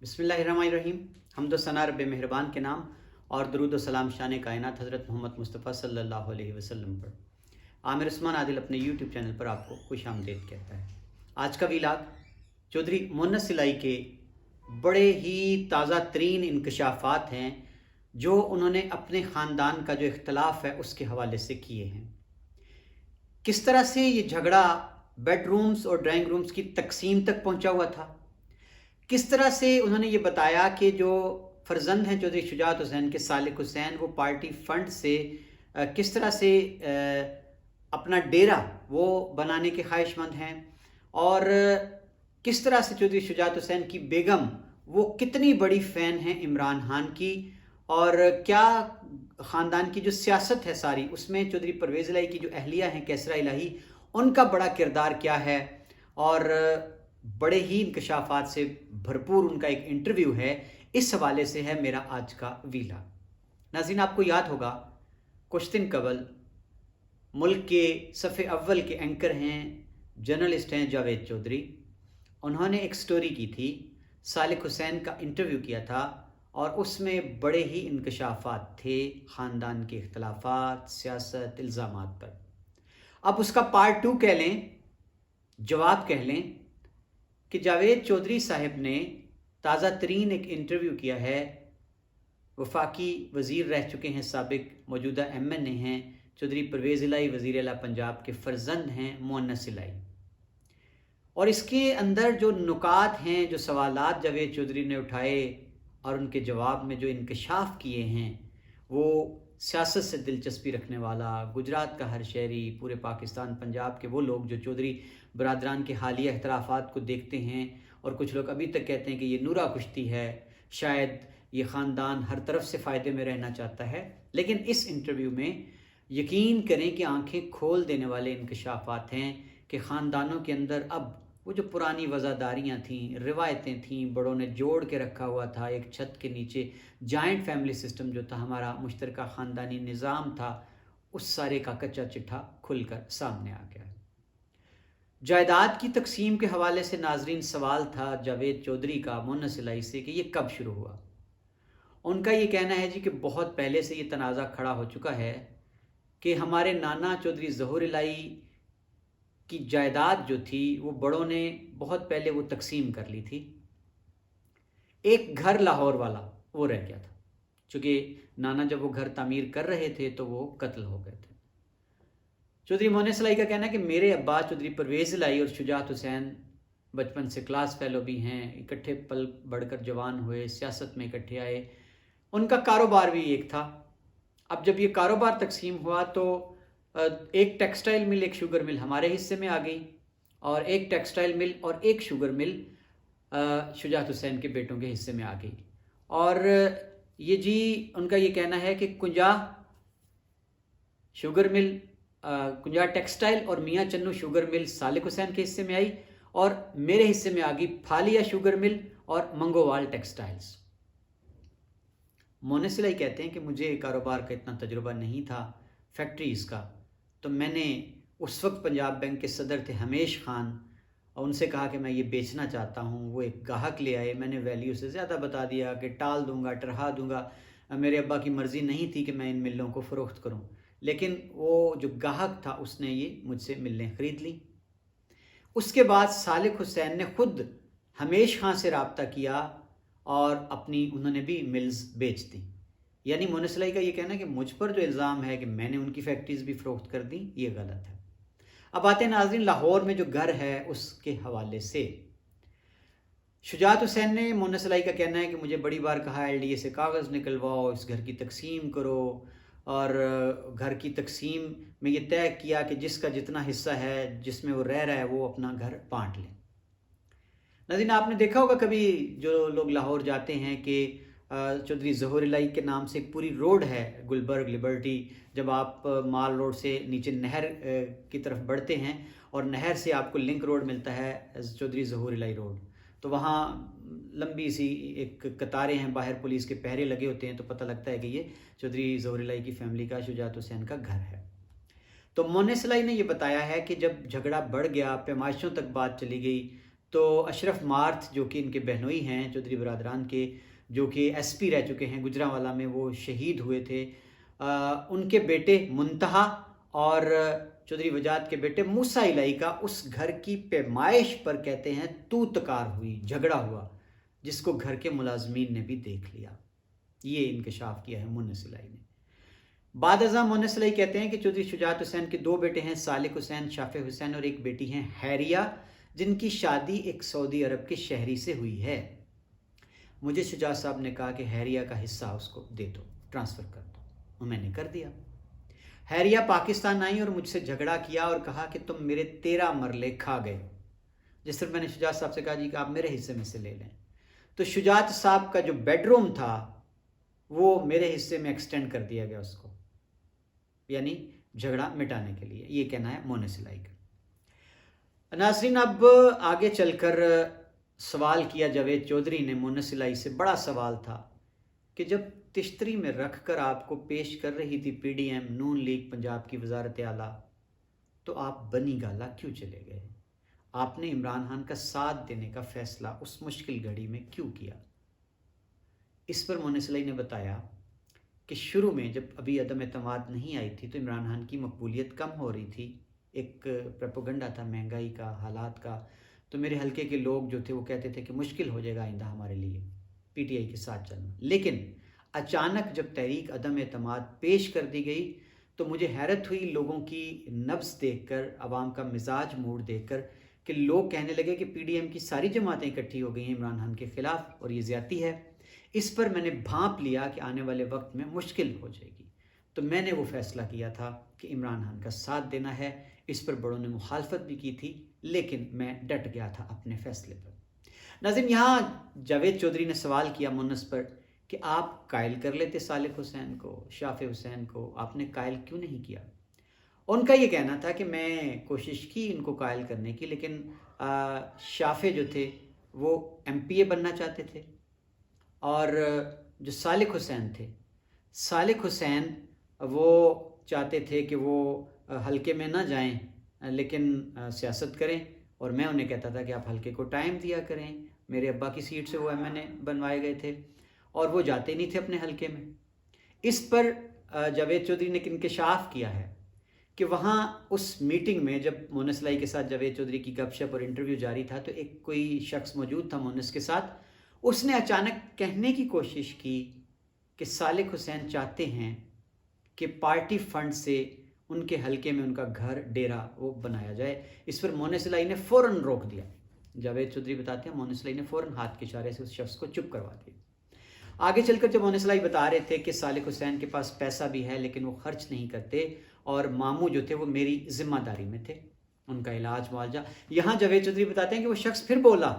बिस्मिल्लाहिर्रहमानिर्रहीम। हम्दो सना रब मेहरबान के नाम और दरूद व सलाम शान कायनात हज़रत मोहम्मद मुस्तफ़ा सल्लल्लाहु अलैहि वसल्लम पर। आमिर उस्मान आदिल अपने यूट्यूब चैनल पर आपको खुश आमदीद कहता है। आज का वीलाग चौधरी मोहन्नस इलाही के बड़े ही ताज़ा तरीन इंकशाफात हैं जो उन्होंने अपने ख़ानदान का जो इख्तलाफ है उसके हवाले से किए हैं। किस तरह से ये झगड़ा बेडरूम्स और ड्राइंग रूम्स की तकसीम तक पहुंचा हुआ था, किस तरह से उन्होंने ये बताया कि जो फर्जंद हैं चौधरी शुजात हुसैन के सालिक हुसैन, वो पार्टी फंड से किस तरह से अपना डेरा वो बनाने के ख्वाहिशमंद हैं, और किस तरह से चौधरी शुजात हुसैन की बेगम वो कितनी बड़ी फ़ैन हैं इमरान खान की, और क्या ख़ानदान की जो सियासत है सारी उसमें चौधरी परवेज़ इलाही की जो अहलिया हैं कैसरा इलाही, उनका बड़ा किरदार क्या है, और बड़े ही इंकशाफात से भरपूर उनका एक इंटरव्यू है। इस हवाले से है मेरा आज का वीला। नाज़रीन, आपको याद होगा कुछ दिन कबल मुल्क के सफ़े अव्वल के एंकर हैं, जर्नलिस्ट हैं जावेद चौधरी, उन्होंने एक स्टोरी की थी, सालिक हुसैन का इंटरव्यू किया था, और उसमें बड़े ही इंकशाफात थे ख़ानदान के इख्तलाफात, सियासत, इल्ज़ामात पर। अब उसका पार्ट 2 कह लें, जवाब कह लें कि जावेद चौधरी साहब ने ताज़ा तरीन एक इंटरव्यू किया है। वफाकी वज़ीर रह चुके हैं साबिक, मौजूदा MNA हैं चौधरी परवेज़ इलाही, वज़ीर आला पंजाब के फ़र्जंद हैं मोहन्नस इलाही, और इसके अंदर जो नुकात हैं, जो सवालात जावेद चौधरी ने उठाए और उनके जवाब में जो इंकशाफ किए हैं, वो सियासत से दिलचस्पी रखने वाला, गुजरात का हर शहरी, पूरे पाकिस्तान पंजाब के वो लोग जो चौधरी बरादरान के हालिया इख्तलाफात को देखते हैं, और कुछ लोग अभी तक कहते हैं कि ये नूरा कुश्ती है, शायद ये ख़ानदान हर तरफ से फ़ायदे में रहना चाहता है। लेकिन इस इंटरव्यू में यकीन करें कि आंखें खोल देने वाले इंकशाफात हैं कि ख़ानदानों के अंदर अब वो जो पुरानी वज़ादारियाँ थीं, रिवायतें थीं, बड़ों ने जोड़ के रखा हुआ था एक छत के नीचे, जॉइंट फैमिली सिस्टम जो था, हमारा मुश्तरका ख़ानदानी निज़ाम था, उस सारे का कच्चा चिट्ठा खुलकर सामने आ गया। जायदाद की तकसीम के हवाले से नाजरीन सवाल था जावेद चौधरी का मोहन्नस इलाही से कि ये कब शुरू हुआ। उनका ये कहना है जी कि बहुत पहले से ये तनाज़ा खड़ा हो चुका है कि हमारे नाना चौधरी ज़हूर इलाही की जायदाद जो थी वो बड़ों ने बहुत पहले वो तकसीम कर ली थी। एक घर लाहौर वाला वो रह गया था, चूँकि नाना जब वो घर तामीर कर रहे थे तो वो कत्ल हो गए थे। चौधरी मोहन्नस इलाही का कहना है कि मेरे अब्बा चौधरी परवेज़ इलाही और शुजात हुसैन बचपन से क्लास फेलो भी हैं, इकट्ठे पल बढ़कर जवान हुए, सियासत में इकट्ठे आए, उनका कारोबार भी एक था। अब जब ये कारोबार तकसीम हुआ तो एक टेक्सटाइल मिल, एक शुगर मिल हमारे हिस्से में आ गई, और एक टेक्सटाइल मिल और एक शुगर मिल शुजात हुसैन के बेटों के हिस्से में आ गई। और ये जी उनका ये कहना है कि कुंजा शुगर मिल, कुंजा टेक्सटाइल और मियाँ चन्नू शुगर मिल सालिक हुसैन के हिस्से में आई, और मेरे हिस्से में आ गई फालिया शुगर मिल और मंगोवाल टेक्सटाइल्स। मोहन्नस इलाही कहते हैं कि मुझे कारोबार का इतना तजुर्बा नहीं था फैक्ट्रीज़ का, तो मैंने उस वक्त पंजाब बैंक के सदर थे हमेश खान, और उनसे कहा कि मैं ये बेचना चाहता हूँ। वो एक गाहक ले आए, मैंने वैल्यू से ज़्यादा बता दिया कि टाल दूंगा, टरहा दूंगा। मेरे अब्बा की मर्ज़ी नहीं थी कि मैं इन मिलों को फ़रोख्त करूँ, लेकिन वो जो गाहक था उसने ये मुझसे मिलें ख़रीद ली। उसके बाद सालिक हुसैन ने ख़ुद हमेश खां से रब्ता किया और अपनी उन्होंने भी मिल्स बेच दी। यानी मोहन्नस इलाही का ये कहना है कि मुझ पर जो इल्ज़ाम है कि मैंने उनकी फैक्ट्रीज़ भी फ़रोख्त कर दी, ये गलत है। अब आते हैं नाज़रीन लाहौर में जो घर है उसके हवाले से। शुजात हुसैन ने, मोहन्नस इलाही का कहना है कि मुझे बड़ी बार कहा LDA से कागज़ निकलवाओ, इस घर की तकसीम करो, और घर की तकसीम में ये तय किया कि जिसका जितना हिस्सा है, जिसमें वो रह रहा है, वो अपना घर बांट लें। नाज़रीन, आपने देखा होगा कभी जो लोग लाहौर जाते हैं कि चौधरी ज़हूर इलाही के नाम से एक पूरी रोड है, गुलबर्ग लिबर्टी, जब आप माल रोड से नीचे नहर की तरफ बढ़ते हैं और नहर से आपको लिंक रोड मिलता है चौधरी ज़हूर इलाही रोड, तो वहाँ लंबी सी एक कतारें हैं, बाहर पुलिस के पहरे लगे होते हैं, तो पता लगता है कि ये चौधरी ज़हूर इलाही की फैमिली का, शुजात हुसैन का घर है। तो मोहन्नस इलाही ने ये बताया है कि जब झगड़ा बढ़ गया, पैमाइशों तक बात चली गई, तो अशरफ मार्थ जो कि इनके बहनोई हैं चौधरी बरादरान के, जो कि एसपी रह चुके हैं गुजरांवाला में, वो शहीद हुए थे। उनके बेटे मुंतहा और चौधरी वजाद के बेटे मूसा इलाई का उस घर की पैमाइश पर कहते हैं तू तकार हुई, झगड़ा हुआ, जिसको घर के मुलाजमीन ने भी देख लिया। ये इंकशाफ किया है मुन्नस इलाई ने। बाद अज़ा मुन्नस इलाई कहते हैं कि चौधरी शुजात हुसैन के 2 बेटे हैं, सालिक हुसैन, शाफे हुसैन, और एक बेटी हैं हैरिया, जिनकी शादी एक सऊदी अरब के शहरी से हुई है। मुझे शुजात साहब ने कहा कि हैरिया का हिस्सा उसको दे दो, ट्रांसफ़र कर दो, और मैंने कर दिया। हैरिया पाकिस्तान आई और मुझसे झगड़ा किया और कहा कि तुम मेरे 13 मरले खा गए। जिस तरह मैंने शुजात साहब से कहा जी कि आप मेरे हिस्से में से ले लें, तो शुजात साहब का जो बेडरूम था वो मेरे हिस्से में एक्सटेंड कर दिया गया उसको, यानी झगड़ा मिटाने के लिए। ये कहना है मुन्नस इलाई का। नाज़रीन, अब आगे चलकर सवाल किया जावेद चौधरी ने मुन्नस इलाई से, बड़ा सवाल था कि जब तिश्तरी में रख कर आपको पेश कर रही थी PDM नून लीग पंजाब की वजारत आला, तो आप बनी गाला क्यों चले गए? आपने इमरान खान का साथ देने का फैसला उस मुश्किल घड़ी में क्यों किया? इस पर मुन्नस इलाई ने बताया कि शुरू में जब अभी अदम एतमाद नहीं आई थी तो इमरान खान की मकबूलियत कम हो रही थी, एक प्रोपेगेंडा था महंगाई का, हालात का, तो मेरे हल्के के लोग जो थे वो कहते थे कि मुश्किल हो जाएगा आइंदा हमारे लिए PTI के साथ चलना। लेकिन अचानक जब तहरीक अदम एतमाद पेश कर दी गई तो मुझे हैरत हुई लोगों की नब्ज़ देखकर, आवाम का मिजाज मूड देखकर, कि लोग कहने लगे कि PDM की सारी जमातें इकट्ठी हो गई हैं इमरान खान के ख़िलाफ़ और ये ज़्यादती है। इस पर मैंने भांप लिया कि आने वाले वक्त में मुश्किल हो जाएगी, तो मैंने वो फ़ैसला किया था कि इमरान खान का साथ देना है। इस पर बड़ों ने मुखालफत भी की थी, लेकिन मैं डट गया था अपने फ़ैसले पर। नाज़रीन, यहाँ जावेद चौधरी ने सवाल किया मुन्नस पर कि आप कायल कर लेते सालिक हुसैन को, शाफे हुसैन को, आपने कायल क्यों नहीं किया? उनका ये कहना था कि मैं कोशिश की इनको कायल करने की, लेकिन शाफे जो थे वो MPA बनना चाहते थे, और जो सालिक हुसैन थे, सालिक हुसैन वो चाहते थे कि वो हल्के में ना जाएं, लेकिन सियासत करें, और मैं उन्हें कहता था कि आप हल्के को टाइम दिया करें। मेरे अब्बा की सीट से वो MNA बनवाए गए थे और वो जाते नहीं थे अपने हल्के में। इस पर जावेद चौधरी ने इंकशाफ किया है कि वहाँ उस मीटिंग में जब मुन्नस इलाई के साथ जावेद चौधरी की गपशप और इंटरव्यू जारी था, तो एक कोई शख्स मौजूद था मुन्नस के साथ, उसने अचानक कहने की कोशिश की कि सालिक हुसैन चाहते हैं कि पार्टी फंड से उनके हलके में उनका घर, डेरा वो बनाया जाए। इस पर मुन्नस इलाई ने फ़ौरन रोक दिया। जावेद चौधरी बताते हैं मुन्नस इलाई ने फ़ौरन हाथ के इशारे से उस शख्स को चुप करवा दिया। आगे चलकर जब मुन्नस इलाई बता रहे थे कि सालिक हुसैन के पास पैसा भी है लेकिन वो खर्च नहीं करते, और मामू जो थे वो मेरी जिम्मेदारी में थे, उनका इलाज मुआवजा। यहाँ जावेद चौधरी बताते हैं कि वो शख्स फिर बोला,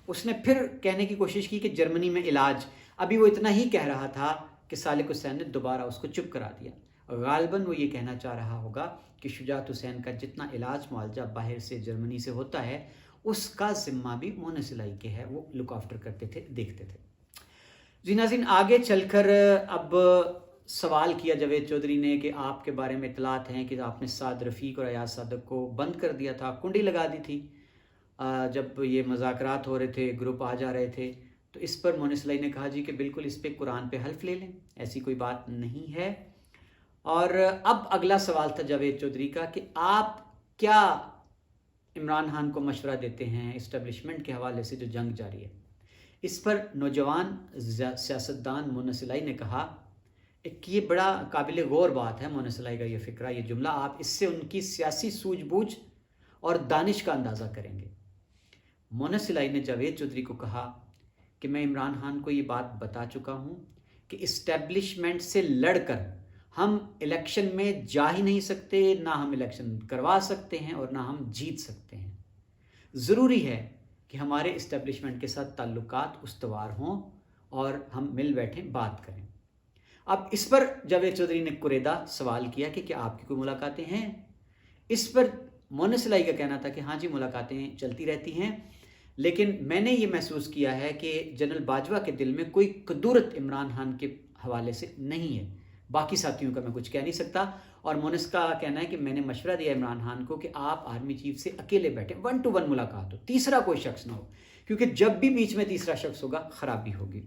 उसने फिर कहने की कोशिश की कि जर्मनी में इलाज। अभी वो इतना ही कह रहा था कि सालिक हुसैन ने दोबारा उसको चुप करा दिया। गालिबन वो ये कहना चाह रहा होगा कि शुजात हुसैन का जितना इलाज मुआवजा बाहर से, जर्मनी से होता है, उसका ज़िम्मा भी मुन्नस इलाई के है, वो लुक आफ्टर करते थे, देखते थे। जी नाज़रीन, आगे चलकर अब सवाल किया जावेद चौधरी ने कि आपके बारे में इतलात हैं कि आपने साद रफ़ीक और अयाज सादक को बंद कर दिया था, कुंडी लगा दी थी जब ये मज़ाकरात हो रहे थे, ग्रुप आ जा रहे थे। तो इस पर मुन्नस इलाई ने कहा जी कि बिल्कुल इस पर कुरान पे हल्फ ले लें, ऐसी कोई बात नहीं है। और अब अगला सवाल था जावेद चौधरी का कि आप क्या इमरान खान को मशवरा देते हैं इस्टेब्लिशमेंट के हवाले से जो जंग जारी है। इस पर नौजवान सियासतदान मुन्नस इलाई ने कहा कि ये बड़ा काबिल गौर बात है मुन्नस इलाई का ये फ़िक्रा, ये जुमला, आप इससे उनकी सियासी सूझबूझ और दानिश का अंदाज़ा करेंगे। मुन्नस इलाई ने जावेद चौधरी को कहा कि मैं इमरान खान को ये बात बता चुका हूँ कि इस्टेब्लिशमेंट से लड़कर हम इलेक्शन में जा ही नहीं सकते, ना हम इलेक्शन करवा सकते हैं और ना हम जीत सकते हैं। ज़रूरी है कि हमारे इस्टेब्लिशमेंट के साथ ताल्लुकात उस्तवार हों और हम मिल बैठें, बात करें। अब इस पर जावेद चौधरी ने कुरेदा सवाल किया कि क्या आपकी कोई मुलाकातें हैं? इस पर मुन्नस इलाई का कहना था कि हाँ जी, मुलाकातें चलती रहती हैं, लेकिन मैंने ये महसूस किया है कि जनरल बाजवा के दिल में कोई कदूरत इमरान खान के हवाले से नहीं है। باقی ساتھیوں کا میں کچھ کہہ نہیں سکتا. اور مونس کا کہنا ہے کہ میں نے مشورہ دیا عمران خان کو کہ آپ آرمی چیف سے اکیلے بیٹھیں, 1 to 1 ملاقات ہو, تیسرا کوئی شخص نہ ہو, کیونکہ جب بھی بیچ میں تیسرا شخص ہوگا خرابی ہوگی.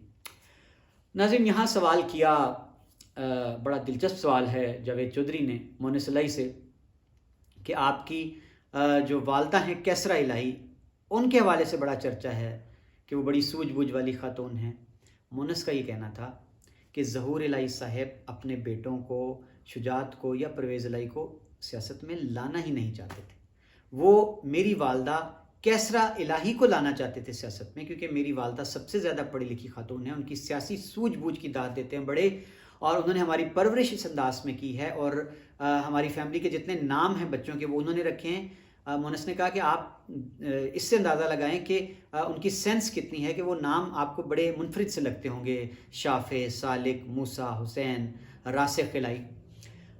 ناظرین, یہاں سوال کیا, بڑا دلچسپ سوال ہے جاوید چودھری نے مونس الہی سے کہ آپ کی جو والدہ ہیں کیسرا الہی, ان کے حوالے سے بڑا چرچا ہے کہ وہ بڑی سوجھ بوجھ والی خاتون ہیں. مونس کا یہ کہنا تھا کہ ظہور الہی صاحب اپنے بیٹوں کو, شجاعت کو یا پرویز الہی کو سیاست میں لانا ہی نہیں چاہتے تھے. وہ میری والدہ کیسرا الہی کو لانا چاہتے تھے سیاست میں, کیونکہ میری والدہ سب سے زیادہ پڑھی لکھی خاتون ہیں, ان کی سیاسی سوجھ بوجھ کی داد دیتے ہیں بڑے, اور انہوں نے ہماری پرورش اس انداز میں کی ہے, اور ہماری فیملی کے جتنے نام ہیں بچوں کے وہ انہوں نے رکھے ہیں. مونس نے کہا کہ آپ اس سے اندازہ لگائیں کہ ان کی سینس کتنی ہے کہ وہ نام آپ کو بڑے منفرد سے لگتے ہوں گے, شافع, سالک, موسیٰ, حسین, راسخ الہی.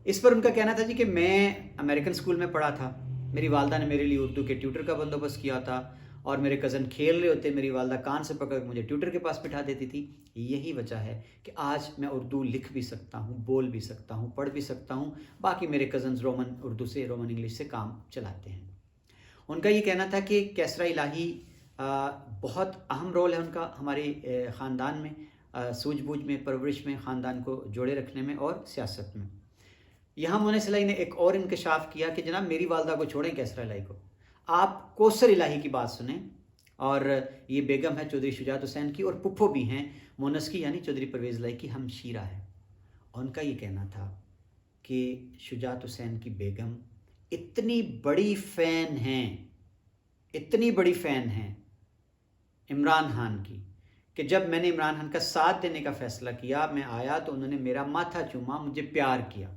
اس پر ان کا کہنا تھا جی کہ میں امریکن اسکول میں پڑھا تھا, میری والدہ نے میرے لیے اردو کے ٹیوٹر کا بندوبست کیا تھا, اور میرے کزن کھیل رہے ہوتے میری والدہ کان سے پکڑ کے مجھے ٹیوٹر کے پاس بٹھا دیتی تھی. یہی وجہ ہے کہ آج میں اردو لکھ بھی سکتا ہوں, بول بھی سکتا ہوں, پڑھ بھی سکتا ہوں. باقی میرے کزنز رومن اردو سے, رومن انگلش سے کام چلاتے ہیں. ان کا یہ کہنا تھا کہ کیسرا الہی بہت اہم رول ہے ان کا ہمارے خاندان میں, سوجھ بوجھ میں, پرورش میں, خاندان کو جوڑے رکھنے میں اور سیاست میں. یہاں مونس الہی نے ایک اور انکشاف کیا کہ جناب میری والدہ کو چھوڑیں کیسرا الہی کو, آپ کوثر الہی کی بات سنیں, اور یہ بیگم ہے چودھری شجاعت حسین کی, اور پپھو بھی ہیں مونس کی یعنی چودھری پرویز الہی کی ہمشیرہ ہے. اور ان کا یہ کہنا تھا کہ شجاعت حسین کی بیگم اتنی بڑی فین ہیں, اتنی بڑی فین ہیں عمران خان کی کہ جب میں نے عمران خان کا ساتھ دینے کا فیصلہ کیا, میں آیا تو انہوں نے میرا ماتھا چوما, مجھے پیار کیا.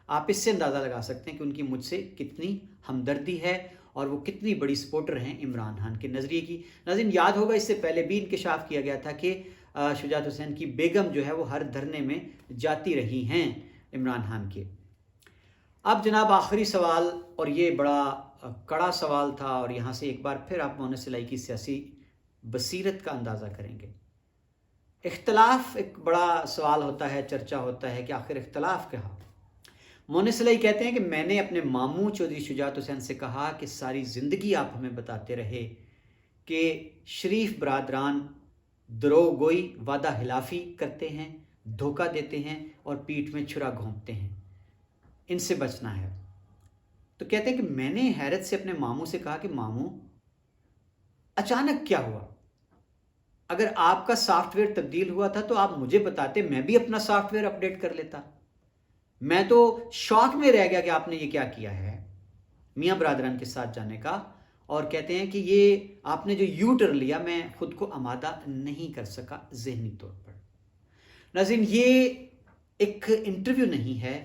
آپ اس سے اندازہ لگا سکتے ہیں کہ ان کی مجھ سے کتنی ہمدردی ہے, اور وہ کتنی بڑی سپورٹر ہیں عمران خان کے نظریے کی. ناظرین, یاد ہوگا اس سے پہلے بھی انکشاف کیا گیا تھا کہ شجاعت حسین کی بیگم جو ہے وہ ہر دھرنے میں جاتی رہی ہیں عمران خان کے. اب جناب آخری سوال, اور یہ بڑا کڑا سوال تھا, اور یہاں سے ایک بار پھر آپ مونس الہی کی سیاسی بصیرت کا اندازہ کریں گے. اختلاف ایک بڑا سوال ہوتا ہے, چرچا ہوتا ہے کہ آخر اختلاف کیا. مونس الہی کہتے ہیں کہ میں نے اپنے ماموں چودھری شجاعت حسین سے کہا کہ ساری زندگی آپ ہمیں بتاتے رہے کہ شریف برادران دروغ گوئی, وعدہ خلافی کرتے ہیں, دھوکہ دیتے ہیں اور پیٹھ میں چھرا گھونپتے ہیں, ان سے بچنا ہے. تو کہتے ہیں کہ میں نے حیرت سے اپنے ماموں سے کہا کہ ماموں اچانک کیا ہوا, اگر آپ کا سافٹ ویئر تبدیل ہوا تھا تو آپ مجھے بتاتے, میں بھی اپنا سافٹ ویئر اپڈیٹ کر لیتا. میں تو شوق میں رہ گیا کہ آپ نے یہ کیا کیا ہے میاں برادران کے ساتھ جانے کا. اور کہتے ہیں کہ یہ آپ نے جو یو ٹرن لیا, میں خود کو آمادہ نہیں کر سکا ذہنی طور پر. ناظرین, یہ ایک انٹرویو نہیں ہے,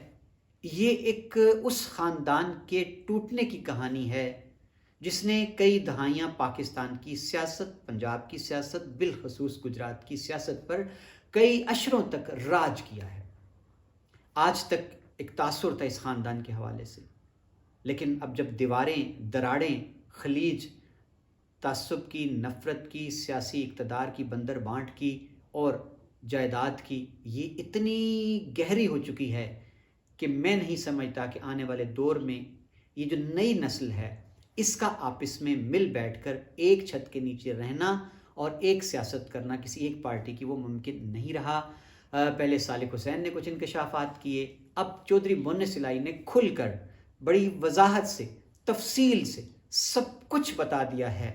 یہ ایک اس خاندان کے ٹوٹنے کی کہانی ہے جس نے کئی دہائیاں پاکستان کی سیاست, پنجاب کی سیاست, بالخصوص گجرات کی سیاست پر کئی عشروں تک راج کیا ہے. آج تک ایک تاثر تھا اس خاندان کے حوالے سے, لیکن اب جب دیواریں, دراڑیں, خلیج تعصب کی, نفرت کی, سیاسی اقتدار کی, بندر بانٹ کی اور جائیداد کی, یہ اتنی گہری ہو چکی ہے کہ میں نہیں سمجھتا کہ آنے والے دور میں یہ جو نئی نسل ہے اس کا آپس میں مل بیٹھ کر ایک چھت کے نیچے رہنا اور ایک سیاست کرنا کسی ایک پارٹی کی وہ ممکن نہیں رہا. پہلے سالک حسین نے کچھ انکشافات کیے, اب چودھری مونس الہی نے کھل کر بڑی وضاحت سے, تفصیل سے سب کچھ بتا دیا ہے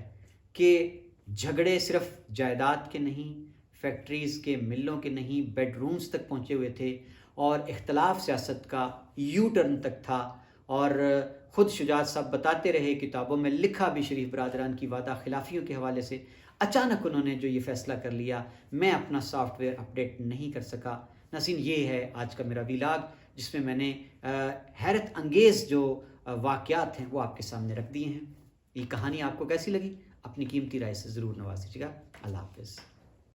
کہ جھگڑے صرف جائیداد کے نہیں, فیکٹریز کے, ملوں کے نہیں, بیڈ رومز تک پہنچے ہوئے تھے, اور اختلاف سیاست کا یو ٹرن تک تھا. اور خود شجاعت صاحب بتاتے رہے, کتابوں میں لکھا بھی شریف برادران کی وعدہ خلافیوں کے حوالے سے. اچانک انہوں نے جو یہ فیصلہ کر لیا, میں اپنا سافٹ ویئر اپڈیٹ نہیں کر سکا. ناظرین, یہ ہے آج کا میرا ویلاگ جس میں نے حیرت انگیز جو واقعات ہیں وہ آپ کے سامنے رکھ دیے ہیں. یہ کہانی آپ کو کیسی لگی؟ اپنی قیمتی رائے سے ضرور نوازیجیے گا. اللہ حافظ.